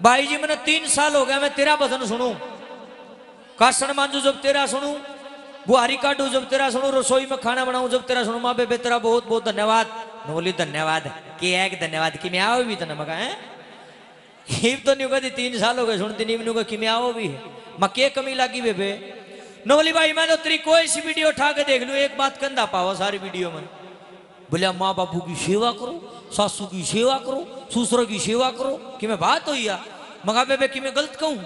भाई जी मैंने 3 साल हो गया मैं तेरा भजन सुनूं, कासन मांझू जब तेरा सुनूं, बुहारी काटू जब तेरा सुनूं, रसोई में खाना बनाऊं जब तेरा सुनूं। माँ बेबे तेरा बहुत बहुत धन्यवाद। मैं बोली धन्यवाद कि एक धन्यवाद कि मैं आओ भी तो मका है तो नहीं कहती 3 साल हो गए सुनती नहीं मैंने कि मैं आओ भी है मके कमी लगी बेबे। न बोली भाई मैं तो तेरी कोई सी वीडियो उठा के देख लू एक बात कंधा पाओ सारी वीडियो में। बोलिया माँ बापू की सेवा करो, सासू की सेवा करो, ससुर की सेवा करो कि मैं बात हो या मगा बेबे कि मैं गलत कहूँ।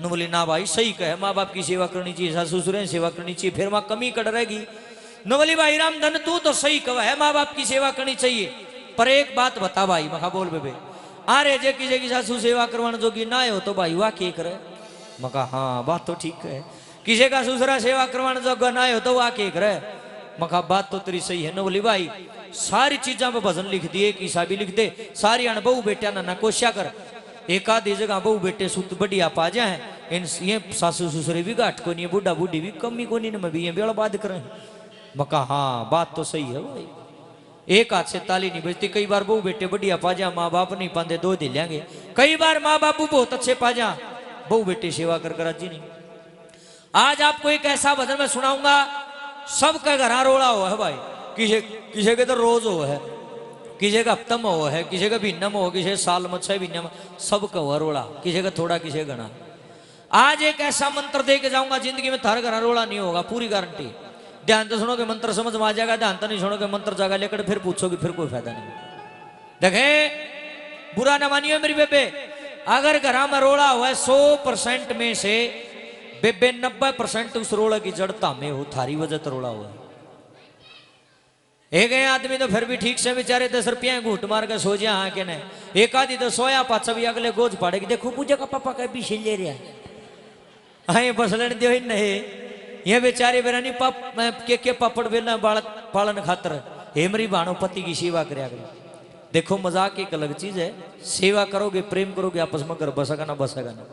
न बोली ना भाई सही कहे, माँ बाप की सेवा करनी चाहिए, सासू ससुर की सेवा करनी चाहिए, फिर माँ कमी कट रहेगी। न बोली भाई राम धन तू तो सही कह है, माँ बाप की सेवा करनी चाहिए, पर एक बात बता भाई। मखा बोल बेबे अरे जे किसी की सासू सेवा करवाने जोगी ना हो तो भाई वाह के करे। मका हाँ बात तो ठीक है, किसी का ससुरा सेवा करवाने जोगा ना हो तो वाह के करे। मका बात तो तेरी सही है। न बोली भाई सारी चीजा पे भजन लिख दिए, किसा भी लिख दे, सारी अण बहु बेटिया ना कोशिया कर, एक आधी जगह बहु बेटे सुत बढ़िया पा जाए, इन ये सासू ससुरे भी घाट को नहीं, बुढ़ा बुढ़ी भी कमी को नहीं, मैं भी ये बेड़ा बात करें। मका हाँ बात तो सही है भाई, एक हाथ से ताली नहीं बजती। कई बार बहु बेटे बढ़िया पा जा, माँ बाप नहीं पाते दो दे लेंगे, कई बार माँ बापू बहुत अच्छे पा जा, बहु बेटे सेवा कर राजी नहीं। आज आपको एक ऐसा भजन मैं सुनाऊंगा, सबका घर रोड़ा हुआ है भाई, किसी के तो रोज हो है, किसी का हफ्ता में हो है, किसी का महीना में हो, किसी साल में 6 महीने में, सबका हुआ रोड़ा, किसी का थोड़ा किसी का घना। आज एक ऐसा मंत्र दे के जाऊंगा जिंदगी में थार घर रोड़ा नहीं होगा, पूरी गारंटी। ध्यान तो सुनोगे मंत्र समझ में आ जाएगा, ध्यान तो नहीं सुनोगे मंत्र जाएगा लेकर फिर पूछोगे फिर कोई फायदा नहीं। देखे बुरा ना मानियो मेरी बेबे, अगर घर में रोड़ा हुआ है 100% में से बेबे 90% उस रोड़ा की जड़ता में हो, थारी वजह तो रोड़ा हुआ है। एक आदमी तो फिर भी ठीक से बेचारे 10 रुपया घूट मार के सो जा हाँ के नहीं, एक आदमी तो सोया पाछा भी अगले गोज पाड़ेगी, देखो पूजा का पापा का भी ले रहा है बस लेने दो ही नहीं, ये बेचारे बेरा नहीं पाप के पापड़ बेलना बालक पालन खातर हेमरी भाणो पति की सेवा कर। देखो मजाक एक अलग चीज है, सेवा करोगे प्रेम करोगे आपस में घर बसेगा ना बसेगा ना।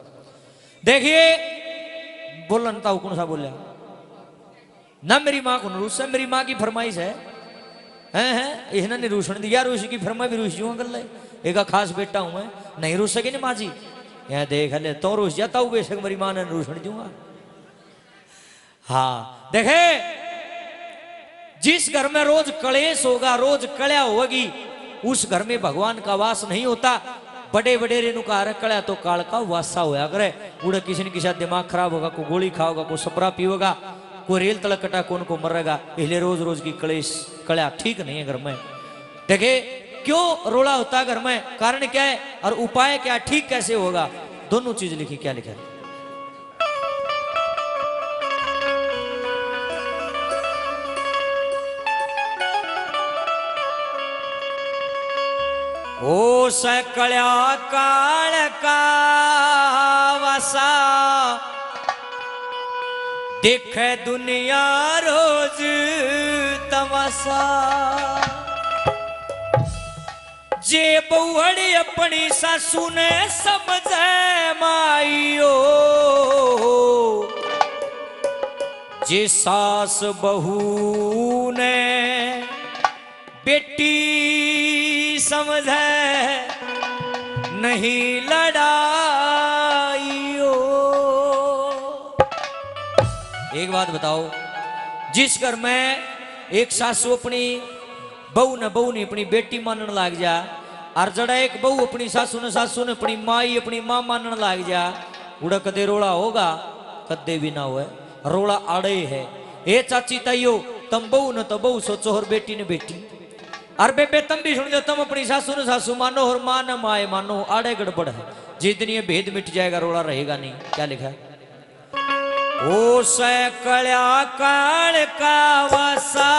देखिए बोलन था कौन सा बोलिया ना, मेरी माँ को रूस है, मेरी माँ की फरमाइश है इन्हें नहीं रूसन दिया, रूस की फरमा भी रूस जूँ गल एक खास बेटा हूं मैं, नहीं रूस सके नहीं माँ जी, यहाँ देख ले तो रूस जाता हूँ बेशक मेरी माँ ने रूसन दूंगा। हाँ देखे जिस घर में रोज कलेश होगा, रोज कल्या होगी, उस घर में भगवान का वास नहीं होता। बड़े बड़े रेणुका कल्या तो काल का वासा होया करे, उड़े किसी न किसी दिमाग खराब होगा, को गोली खाओगा, को सपरा पीओगा, कोई रेल तलक कटा कौन को मरेगा, इसलिए रोज रोज की कलेश कल्या ठीक नहीं है घर में। देखे क्यों रोड़ा होता है घर में, कारण क्या है और उपाय क्या, ठीक कैसे होगा, दोनों चीज लिखी। क्या लिखा है ओ सकल्या काल का वसा, देखे दुनिया रोज तमाशा, जे बहुड़ी अपनी सासू ने समझे माइयो, जे सास बहू ने बेटी समझे नहीं लड़ाइयो। एक बात बताओ, जिस घर में एक सासू अपनी बहू ने अपनी बेटी मानने लग जा, और जड़ा एक बहू अपनी सासू ने अपनी माई अपनी मां मानने लग जा, उड़ा कदे रोड़ा होगा, कदे भी ना हुए, रोड़ा आड़े है। ए चाची ताइयो तुम बहू न तो बहू सोचो और बेटी ने बेटी, और बेबे तुम भी सुन जो तुम अपनी सासू ने सासू मानो और मां न माए मानो, आड़े गड़बड़ है, जितनी ये भेद मिट जाएगा रोड़ा रहेगा नहीं। क्या लिखा है ओ सकल्या काल का वासा,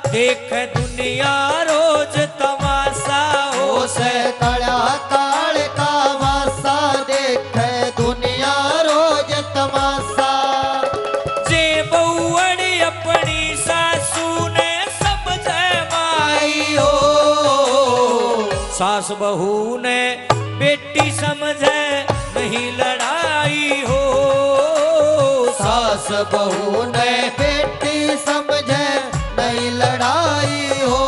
देख दुनिया रोज तमाशा, ओ सकल्या काल का वासा, देख दुनिया रोज तमाशा, जे बहुड़ी अपनी सासू ने समझे माई हो, सास बहू ने बेटी समझे नहीं लड़ाई हो, सास बहू ने बेटी समझे नहीं लड़ाई हो।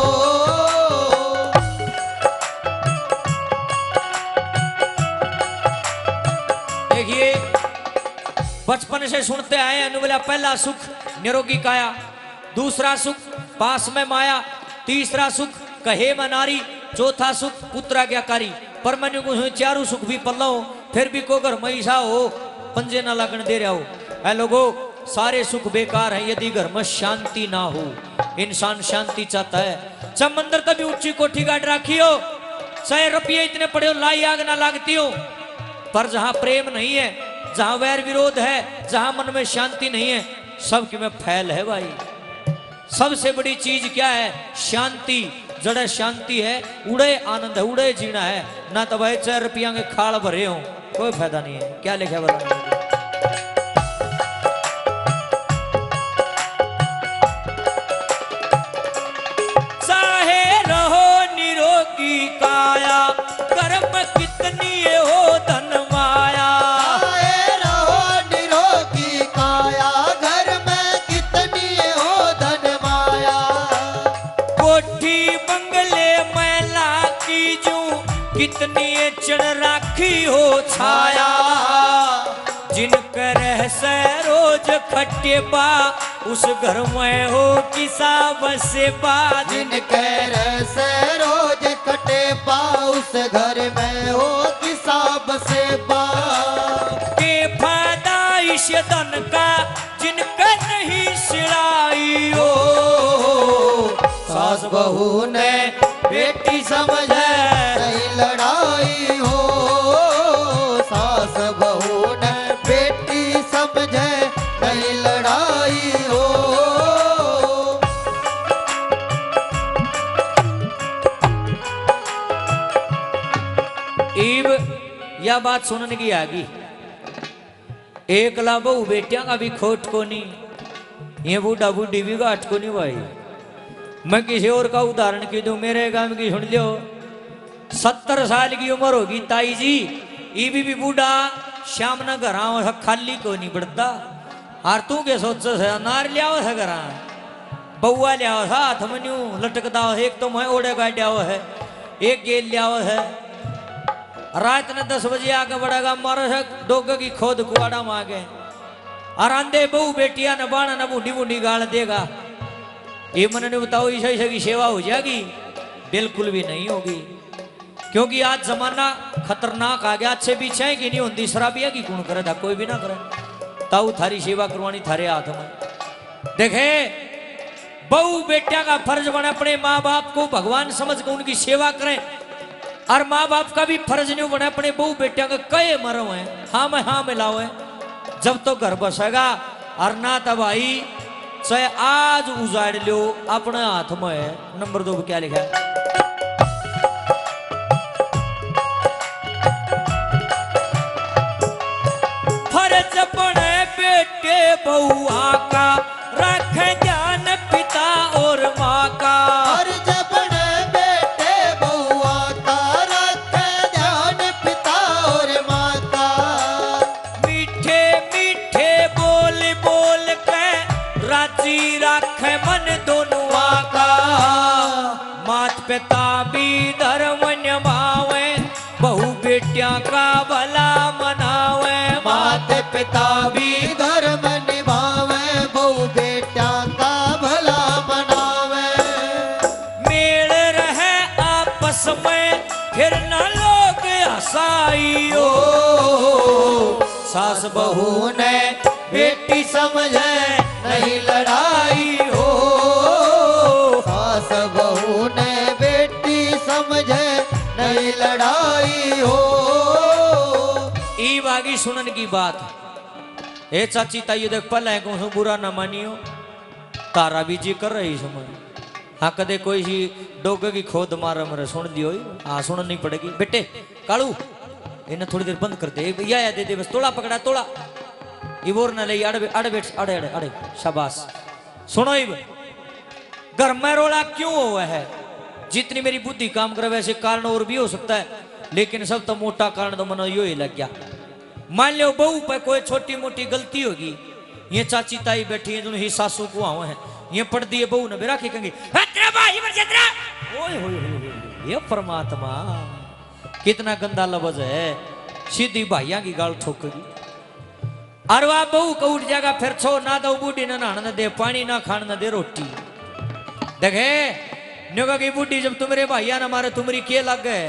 बचपन से सुनते आए हैं बोला पहला सुख निरोगी काया, दूसरा सुख पास में माया, तीसरा सुख कहे में नारी, चौथा सुख पुत्राज्ञाकारी। पर मैंने को चारों सुख भी पल्ला हो फिर भी को घर महिषा हो पंजे ना लगन दे रहा हो। ऐ लोगो सारे सुख बेकार हैं यदि घर में शांति ना हो। इंसान शांति चाहता है। जब मंदिर तभी ऊंची कोठी गाड़ रखी हो, चाहे रुपये इतने पड़े हो, लाई आग ना लगती हो, पर जहां प्रेम नहीं है, जहां वैर विरोध है, जहां मन में शांति नहीं है, सबके में फैल है भाई। सबसे बड़ी चीज क्या है? शांति। जड़े शांति है उड़े आनंद है, उड़े जीना है ना। तो भाई 4 रुपया के खाल भरे हो कोई फायदा नहीं है। क्या लिखा है बताओ? चाहे रहो निरोगी काया, कर्म कितनी हो धन माया। चाहे रहो निरोगी काया, घर में कितनी हो धन माया। कोठी बंगले मैला की जू कितनी चढ़ राखी हो छाया। जिनकर से रोज खट्टे बा उस घर में हो किसा बसे बा। जिनके से रोज कटे पा उस घर में हो किसा बसे बा। के फायदा इस धन का जिनका नहीं सिड़ाई हो। सास बहू ने बेटी समझे नहीं लड़ाई हो। सास बहू ने बेटी समझे नहीं लड़ाई हो। इब यह बात सुनने की आगी। एक ला बहू बेटिया का भी खोट को नहीं, ये बूढ़ा बूढ़ी भी घाट को नहीं भाई। मैं किसी और का उदाहरण की दूं, मेरे गांव की सुन लियो। 70 साल की उम्र होगी ताई जी, ये भी बूढ़ा श्याम न घर खाली को नहीं बढ़ता। और तू के सोच से नार लिया है घर बउआ लिया हाथ में न्यू लटकता हो। एक तो मैं ओढ़े गाड़िया है, एक गेल लिया है। रात ने 10 बजे आके बड़ेगा मारो है डोग की खोद कुआड़ा मांगे। और आंधे बहू बेटिया न बाणा न बूढ़ी बूढ़ी गाल देगा। ये मन ने बताओ ईसा की सेवा हो जाएगी? बिल्कुल भी नहीं होगी। क्योंकि आज जमाना खतरनाक आ गया। अच्छे पीछे है कि नहीं होती शराबिया की कौन करे था? कोई भी ना करे। ताऊ थारी सेवा करवानी थारे हाथ में। देखे बहू बेटिया का फर्ज बने अपने माँ बाप को भगवान समझ कर उनकी सेवा करें। और माँ बाप का भी फर्ज नहीं बने अपने बहू बेटिया का कहे मरो है हाँ में हाँ मिलाओ है। जब तो घर बसेगा और ना तब भाई चाहे आज उजाड़ लो अपने हाथ में है। नंबर 2 क्या लिखा है? फर्ज बने बेटे बहुआ का रखे ध्यान पिता और माँ का। फर्ज बने बेटे बहुआ का रखे ध्यान पिता और माँ का। मीठे मीठे बोल बोल के राजी राखे मन दोनों का। मात पिता भी धर्म निभावे बहु बेटिया का भला मनावे। मात पिता भी धर्म निभावे बहु बेटा का भला मनावे। मेल रहे आपस में फिर न लोग हसाई हो। सास बहू बहू ने बेटी समझे नहीं लड़ाई हो। सास बहू ने बेटी समझे नहीं लड़ाई हो। ई बागी सुनन की बात। ए चाची ताइयो देख पहले को बुरा ना मानियो, तारा भी जी कर रही समझ। हाँ कदे कोई सी डोगे की खोद मार मरे सुन दियो। हाँ सुन नहीं पड़ेगी बेटे। कालू इन्हें थोड़ी देर बंद कर दे। या दे दे बस तोड़ा पकड़ा तोड़ा। इबोर न ले अड़े अड़े बैठ अड़े अड़े अड़े शाबाश। सुनो इब घर में रोला क्यों हुआ है? जितनी मेरी बुद्धि काम करे वैसे कारण और भी हो सकता है, लेकिन सब तो मोटा कारण तो मनो यो ही लग गया। मान लो बहू पे कोई छोटी मोटी गलती होगी, ये चाची ताई बैठी है ही सासू को आओ है, ये पढ़ दिए बहू ने बेरा कहेंगे ये परमात्मा कितना गंदा लफ्ज है। सीधी भाइया की गाल ठोकेगी। और वह बहू को उठ जाएगा फिर छो ना दो बूढ़ी ना नहाना दे पानी ना खाना ना दे रोटी देखे न्योगा की बूढ़ी जब तुम्हारे भाइया ना मारे तुम्हारी के लग गए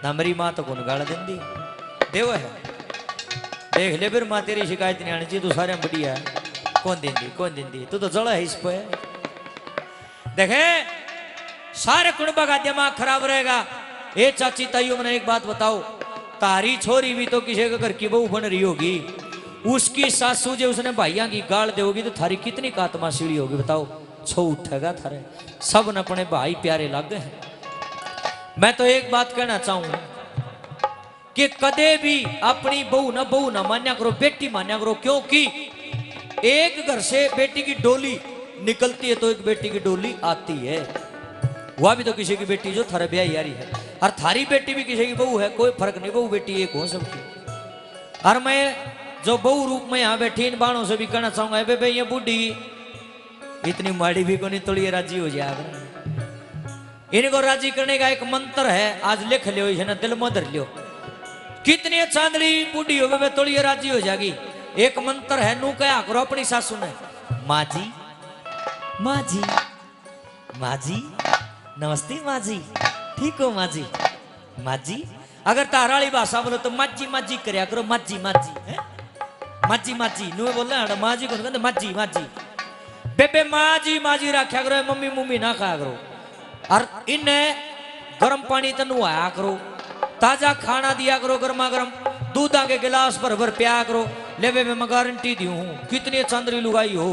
ना मेरी माँ तो कौन गाला देंदी देव है देख ले फिर माँ तेरी शिकायत नहीं आनी चाहिए तू सारे बढ़िया कौन देंदी तू तो जड़ा है इस पे देखे सारे कुटुंब का दिमाग खराब रहेगा। ए चाची ताइयों मैंने एक बात बताओ तारी छोरी भी तो किसी के घर की बहू बन रही होगी उसकी सासू जो उसने भाइयों की गाल देगी तो थारी कितनी कातमा सीढ़ी होगी बताओ छो उठेगा थारे सब न अपने भाई प्यारे लग गए हैं। मैं तो एक बात कहना चाहूं कि कदे भी अपनी बहू ना मान्या करो बेटी मान्या करो क्योंकि एक घर से बेटी की डोली निकलती है तो एक बेटी की डोली आती है वह भी तो किसी की बेटी जो थारे ब्याह यारी है और थारी बेटी भी किसी की बहू है कोई फर्क नहीं बहू बेटी एक हो सबकी। और मैं जो बहू रूप में यहाँ बैठी इन बाणों से भी कहना चाहूंगा बे ये बूढ़ी इतनी माड़ी भी को नहीं तोड़िए राजी हो जाए इनको राजी करने का एक मंत्र है आज लिख लियो इसे ना दिल में धर लियो कितनी चांदली बूढ़ी हो गए तोड़िए राजी हो जाएगी। एक मंत्र है नू क्या करो अपनी सासू ने माँ जी माँ जी माँ जी नमस्ते माँ जी ठीक हो माँ जी माँ जी अगर ताराली भाषा बोलो तो माजी माजी करया करो माजी माजी है माजी माजी नु बोलना है माँ जी को कहते माजी माजी बेबे माँ जी रखा करो मम्मी मम्मी ना खाया करो और इन्हें गर्म पानी तो नहाया करो ताजा खाना दिया करो गर्मा गर्म दूध के गिलास भर भर पिया करो ले बेबे मैं गारंटी दी हूँ कितनी चंद्री लुगाई हो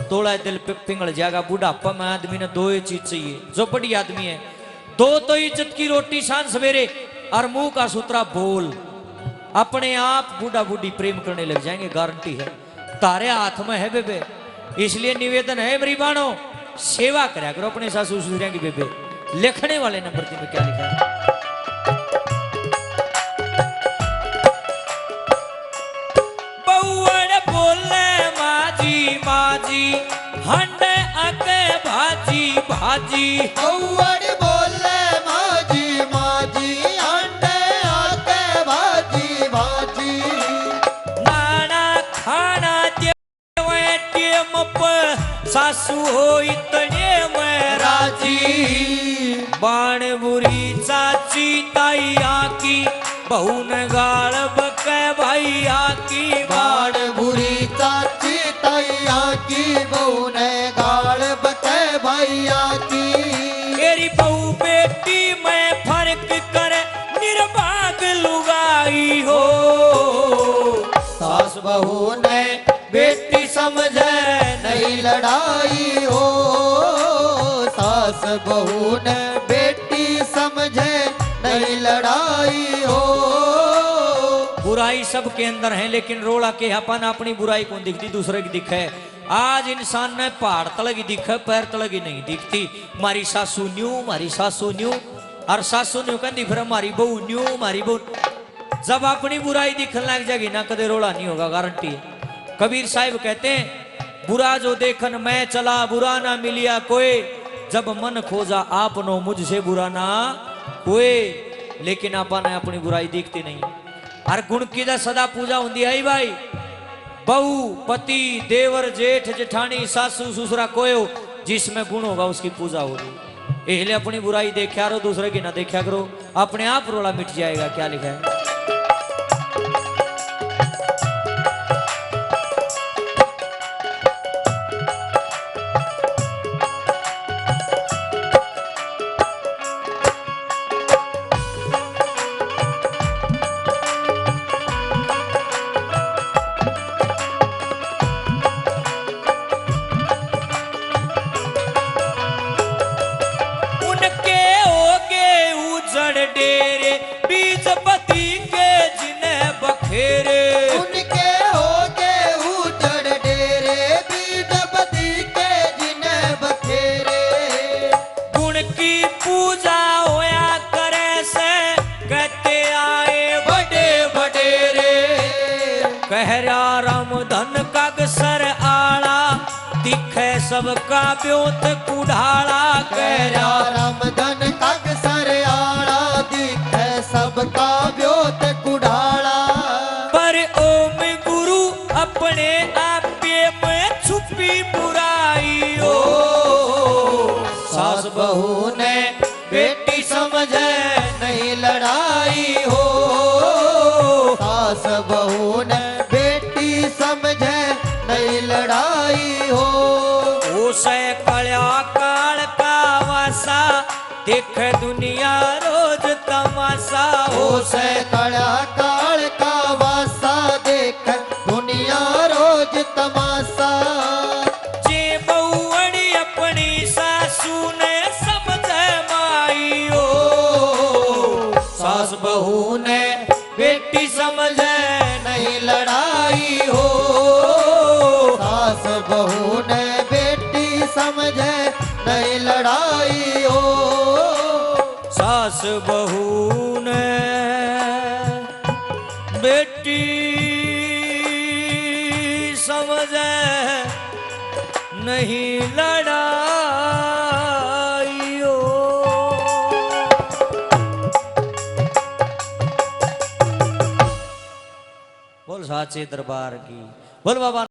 तोड़ा दिल पिंगल जाएगा बुढ़ापा में आदमी ने दो ही चीज चाहिए जो बड़ी आदमी है दो तो इज्जत की रोटी शान सवेरे और मुंह का सूत्रा बोल अपने आप बूढ़ा बूढ़ी प्रेम करने लग जाएंगे गारंटी है तारे हाथ में है बेबे। इसलिए निवेदन है मेरी बाणो सेवा करा करो अपने सासू ससुर की बेबे। लिखने वाले नंबर में क्या लिखा है माजी हंडे आके भाजी भाजी कौवड़ बोले माजी माजी अंडे आके भाजी भाजी नाना खाना देवे टेम पर सासू हो इतने में राजी बाण बुरी चाची ताई आकी बहू ने गाल बके भाई आकी बाण बुरी चाची तैया की बहू ने गाल बके भैया की मेरी बहू बेटी में फर्क करे निर्भाग लुगाई हो सास बहू ने बेटी समझे नहीं लड़ाई हो सास बहू ने बेटी समझे नहीं लड़ाई हो। बुराई सबके अंदर है लेकिन रोड़ा के अपन अपनी बुराई कौन दिखती दूसरे की दिखे। आज इंसान ने पहाड़ तलग ही दिखे पैर तलग ही नहीं दिखती। मारी सासू न्यू और सासू न्यू कहती फिर हमारी बहू न्यू मारी बहू। जब अपनी बुराई दिखने लग जाएगी ना कदे रोड़ा नहीं होगा गारंटी है। कबीर साहिब कहते हैं बुरा जो देखन मैं चला बुरा ना मिलिया कोई जब मन खोजा आपनो मुझसे बुरा ना कोई। लेकिन अपन अपनी बुराई दिखती नहीं और गुण की सदा पूजा होंगी है भाई। बहू पति देवर जेठ जेठानी सासू ससुरा कोयो जिसमें गुण होगा उसकी पूजा होगी। इसलिए अपनी बुराई देखा करो दूसरे की ना देखा करो अपने आप रोड़ा मिट जाएगा। क्या लिखा है डेरे बीज पति के जिन्हें बखेरे उनके होगे उजड़ डेरे बीज पति के जिन्हें बखेरे। गुण की पूजा होया करे से कहते आए बड़े बडेरे। कहरा राम धन का सर आला दिखे सबका ब्योत कुढ़ाला। कहरा राम धन का सर आला दिखे सबका ब्योत कुढ़ाला। पर ओम गुरु अपने आपे में छुपी बुराई हो सास बहू ने बेटी समझे नहीं लड़ाई हो सास बहू ने बेटी समझे नहीं लड़ाई हो उसे कल्या काल का वासा देख दुनिया रोज तमाशा उसे कड़ा काल का वासा देख दुनिया रोज तमाशा जे बहुअड़ी अपनी सासू ने समझे माई हो सास बहू ने बेटी समझे नहीं लड़ाई हो सास बहू ने बेटी समझे नहीं लड़ाई हो सास बहू ने बेटी समझे नहीं लड़ाई हो बोल साचे दरबार की बोल बाबा